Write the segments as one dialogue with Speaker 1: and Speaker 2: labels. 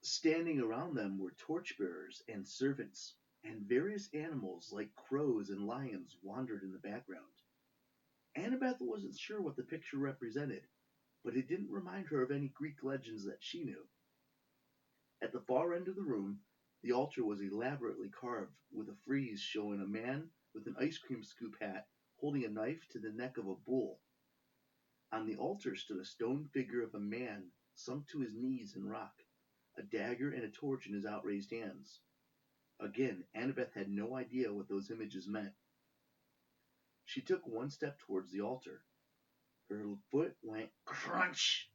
Speaker 1: Standing around them were torchbearers and servants, and various animals like crows and lions wandered in the background. Annabeth wasn't sure what the picture represented, but it didn't remind her of any Greek legends that she knew. At the far end of the room, the altar was elaborately carved, with a frieze showing a man with an ice cream scoop hat holding a knife to the neck of a bull. On the altar stood a stone figure of a man sunk to his knees in rock, a dagger and a torch in his outraised hands. Again, Annabeth had no idea what those images meant. She took one step towards the altar. Her foot went crunch,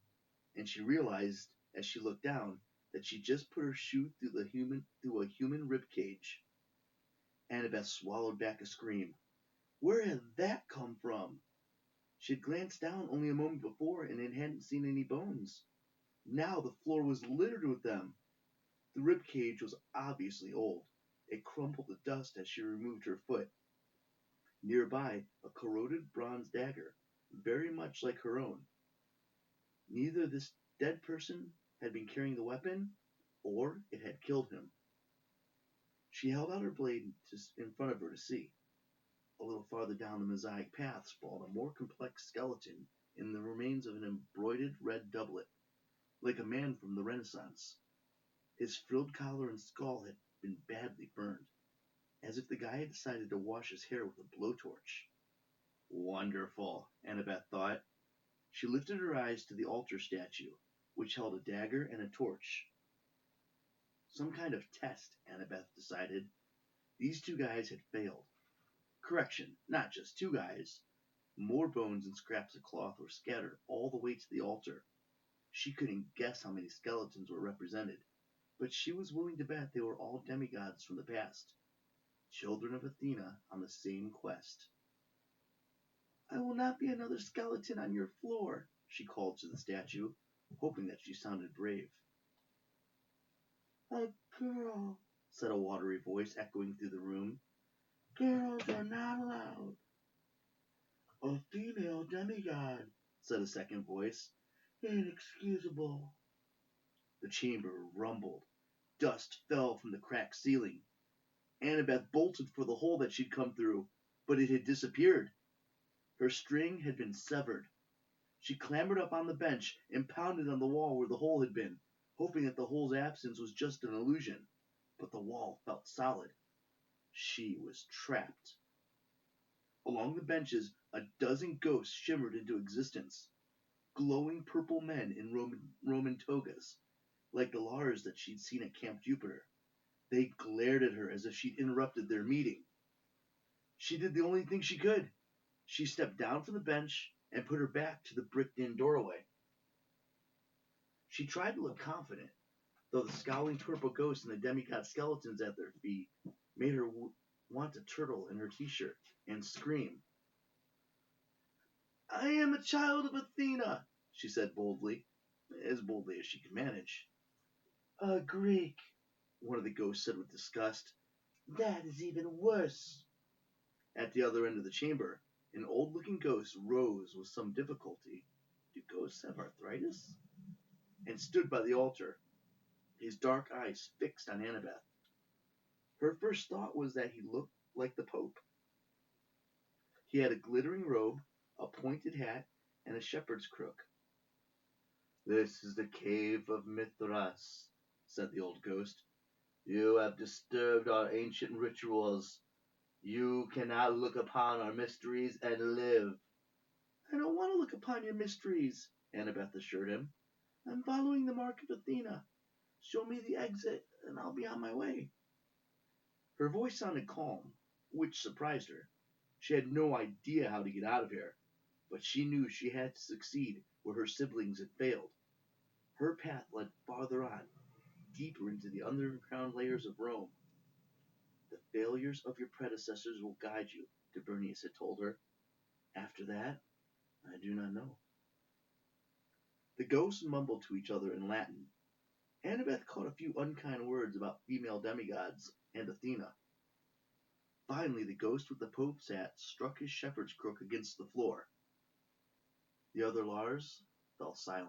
Speaker 1: and she realized, as she looked down, that she just put her shoe through a human rib cage. Annabeth swallowed back a scream. Where had that come from? She had glanced down only a moment before and hadn't seen any bones. Now the floor was littered with them. The rib cage was obviously old. It crumpled to dust as she removed her foot. Nearby, a corroded bronze dagger, very much like her own. Neither this dead person had been carrying the weapon, or it had killed him. She held out her blade in front of her to see. A little farther down the mosaic path sprawled a more complex skeleton in the remains of an embroidered red doublet, like a man from the Renaissance. His frilled collar and skull had been badly burned, as if the guy had decided to wash his hair with a blowtorch. Wonderful, Annabeth thought. She lifted her eyes to the altar statue, which held a dagger and a torch. Some kind of test, Annabeth decided. These two guys had failed. Correction, not just two guys. More bones and scraps of cloth were scattered all the way to the altar. She couldn't guess how many skeletons were represented, but she was willing to bet they were all demigods from the past, children of Athena on the same quest. I will not be another skeleton on your floor, she called to the statue, hoping that she sounded brave. A girl, said a watery voice echoing through the room. Girls are not allowed. A female demigod, said a second voice. Inexcusable. The chamber rumbled. Dust fell from the cracked ceiling. Annabeth bolted for the hole that she'd come through, but it had disappeared. Her string had been severed. She clambered up on the bench and pounded on the wall where the hole had been, hoping that the hole's absence was just an illusion. But the wall felt solid. She was trapped. Along the benches, a dozen ghosts shimmered into existence. Glowing purple men in Roman togas, like the Lars that she'd seen at Camp Jupiter. They glared at her as if she'd interrupted their meeting. She did the only thing she could. She stepped down from the bench and put her back to the bricked-in doorway. She tried to look confident, though the scowling purple ghosts and the demigod skeletons at their feet made her want to turtle in her t-shirt and scream. I am a child of Athena, she said boldly, as boldly as she could manage. A Greek, one of the ghosts said with disgust. That is even worse. At the other end of the chamber, an old-looking ghost rose with some difficulty. Do ghosts have arthritis? And stood by the altar, his dark eyes fixed on Annabeth. Her first thought was that he looked like the Pope. He had a glittering robe, a pointed hat, and a shepherd's crook. This is the cave of Mithras, said the old ghost. You have disturbed our ancient rituals. You cannot look upon our mysteries and live. I don't want to look upon your mysteries, Annabeth assured him. I'm following the mark of Athena. Show me the exit, and I'll be on my way. Her voice sounded calm, which surprised her. She had no idea how to get out of here, but she knew she had to succeed where her siblings had failed. Her path led farther on, deeper into the underground layers of Rome. The failures of your predecessors will guide you, Debernius had told her. After that, I do not know. The ghosts mumbled to each other in Latin. Annabeth caught a few unkind words about female demigods and Athena. Finally, the ghost with the Pope's hat struck his shepherd's crook against the floor. The other Lars fell silent.